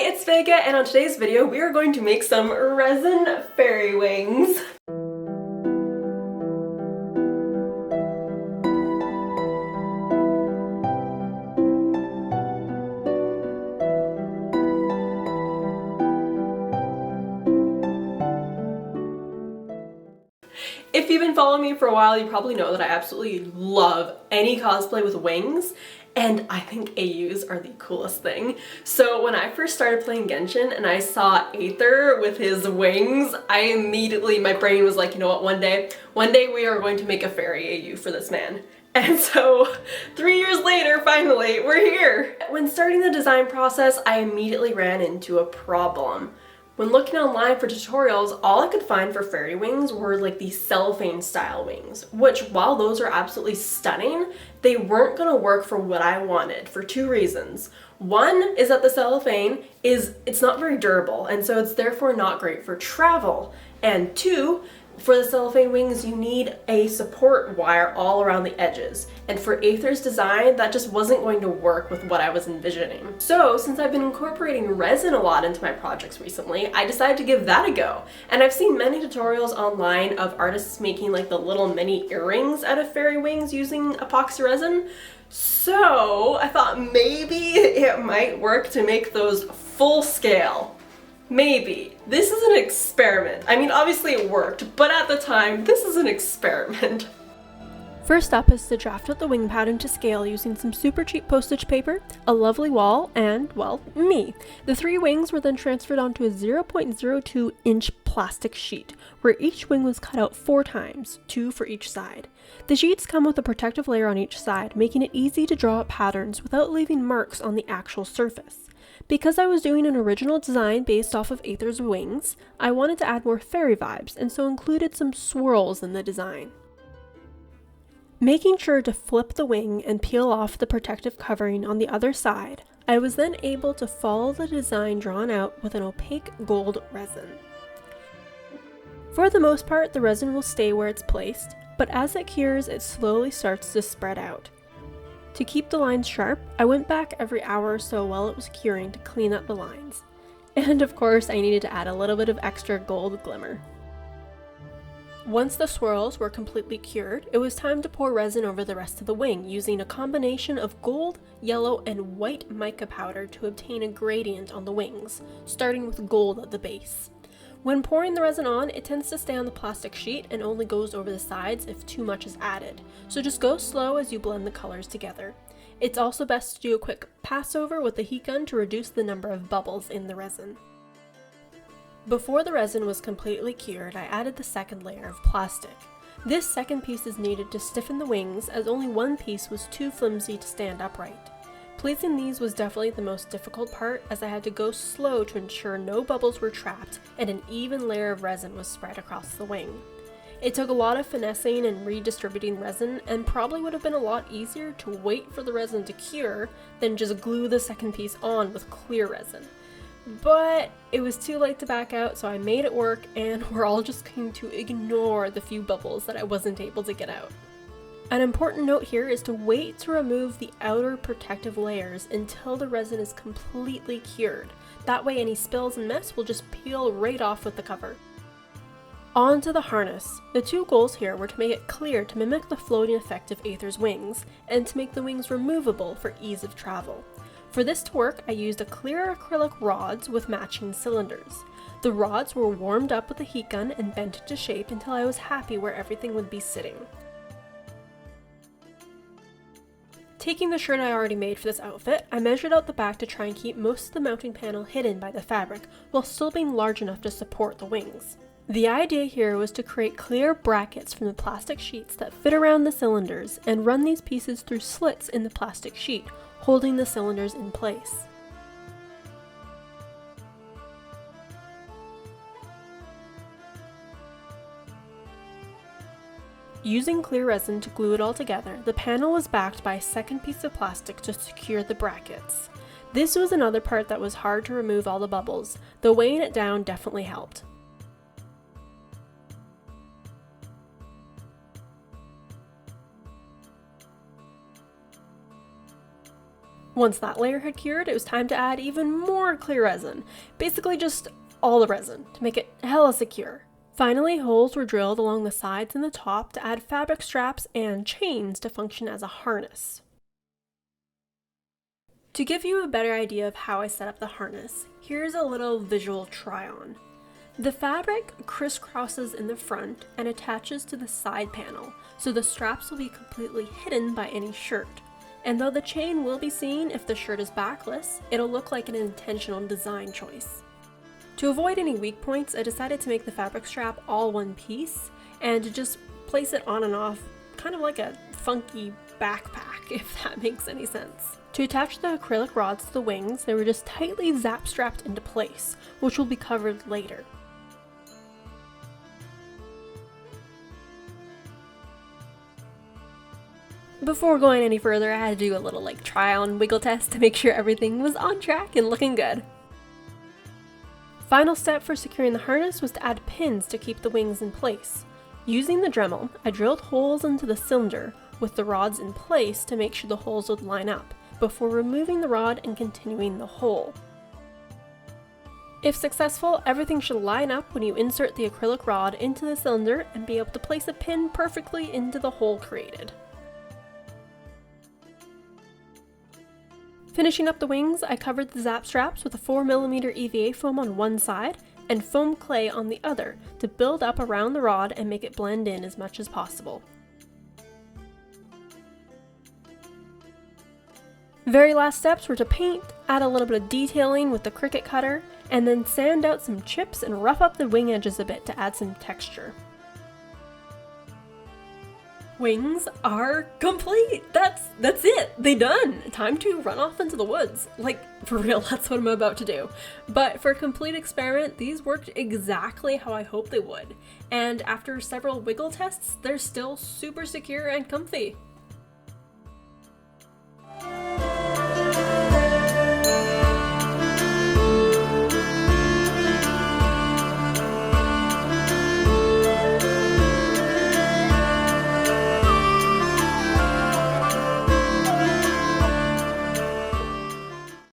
it's Vega, and on today's video we are going to make some resin fairy wings. If you've been following me for a while, you probably know that I absolutely love any cosplay with wings, and I think AUs are the coolest thing. So when I first started playing Genshin and I saw Aether with his wings, my brain was like, you know what, one day we are going to make a fairy AU for this man. And so 3 years later, finally, we're here. When starting the design process, I immediately ran into a problem. When looking online for tutorials, all I could find for fairy wings were like these cellophane style wings, which while those are absolutely stunning, they weren't gonna work for what I wanted for two reasons. One is that the cellophane it's not very durable, and so it's therefore not great for travel. And two, for the cellophane wings, you need a support wire all around the edges. And for Aether's design, that just wasn't going to work with what I was envisioning. So since I've been incorporating resin a lot into my projects recently, I decided to give that a go. And I've seen many tutorials online of artists making like the little mini earrings out of fairy wings using epoxy resin. So I thought maybe it might work to make those full scale. Maybe. This is an experiment. I mean, obviously it worked, but at the time, this is an experiment. First up is to draft out the wing pattern to scale using some super cheap postage paper, a lovely wall, and, well, me. The three wings were then transferred onto a 0.02 inch plastic sheet, where each wing was cut out 4 times, 2 for each side. The sheets come with a protective layer on each side, making it easy to draw out patterns without leaving marks on the actual surface. Because I was doing an original design based off of Aether's wings, I wanted to add more fairy vibes and so included some swirls in the design. Making sure to flip the wing and peel off the protective covering on the other side, I was then able to follow the design drawn out with an opaque gold resin. For the most part, the resin will stay where it's placed, but as it cures, it slowly starts to spread out. To keep the lines sharp, I went back every hour or so while it was curing to clean up the lines. And of course, I needed to add a little bit of extra gold glimmer. Once the swirls were completely cured, it was time to pour resin over the rest of the wing using a combination of gold, yellow, and white mica powder to obtain a gradient on the wings, starting with gold at the base. When pouring the resin on, it tends to stay on the plastic sheet and only goes over the sides if too much is added, so just go slow as you blend the colors together. It's also best to do a quick pass over with the heat gun to reduce the number of bubbles in the resin. Before the resin was completely cured, I added the second layer of plastic. This second piece is needed to stiffen the wings, as only one piece was too flimsy to stand upright. Placing these was definitely the most difficult part, as I had to go slow to ensure no bubbles were trapped and an even layer of resin was spread across the wing. It took a lot of finessing and redistributing resin, and probably would have been a lot easier to wait for the resin to cure than just glue the second piece on with clear resin. But it was too late to back out, so I made it work, and we're all just going to ignore the few bubbles that I wasn't able to get out. An important note here is to wait to remove the outer protective layers until the resin is completely cured. That way any spills and mess will just peel right off with the cover. On to the harness. The two goals here were to make it clear to mimic the floating effect of Aether's wings, and to make the wings removable for ease of travel. For this to work, I used a clear acrylic rods with matching cylinders. The rods were warmed up with a heat gun and bent into shape until I was happy where everything would be sitting. Taking the shirt I already made for this outfit, I measured out the back to try and keep most of the mounting panel hidden by the fabric, while still being large enough to support the wings. The idea here was to create clear brackets from the plastic sheets that fit around the cylinders, and run these pieces through slits in the plastic sheet, holding the cylinders in place. Using clear resin to glue it all together, the panel was backed by a second piece of plastic to secure the brackets. This was another part that was hard to remove all the bubbles, though weighing it down definitely helped. Once that layer had cured, it was time to add even more clear resin, basically just all the resin, to make it hella secure. Finally, holes were drilled along the sides and the top to add fabric straps and chains to function as a harness. To give you a better idea of how I set up the harness, here's a little visual try-on. The fabric crisscrosses in the front and attaches to the side panel, so the straps will be completely hidden by any shirt. And though the chain will be seen if the shirt is backless, it'll look like an intentional design choice. To avoid any weak points, I decided to make the fabric strap all one piece and to just place it on and off, kind of like a funky backpack, if that makes any sense. To attach the acrylic rods to the wings, they were just tightly zap strapped into place, which will be covered later. Before going any further, I had to do a little try on wiggle test to make sure everything was on track and looking good. Final step for securing the harness was to add pins to keep the wings in place. Using the Dremel, I drilled holes into the cylinder with the rods in place to make sure the holes would line up, before removing the rod and continuing the hole. If successful, everything should line up when you insert the acrylic rod into the cylinder and be able to place a pin perfectly into the hole created. Finishing up the wings, I covered the zap straps with a 4mm EVA foam on one side and foam clay on the other to build up around the rod and make it blend in as much as possible. Very last steps were to paint, add a little bit of detailing with the Cricut cutter, and then sand out some chips and rough up the wing edges a bit to add some texture. Wings are complete! That's it! They done! Time to run off into the woods. For real, that's what I'm about to do. But for a complete experiment, these worked exactly how I hoped they would. And after several wiggle tests, they're still super secure and comfy.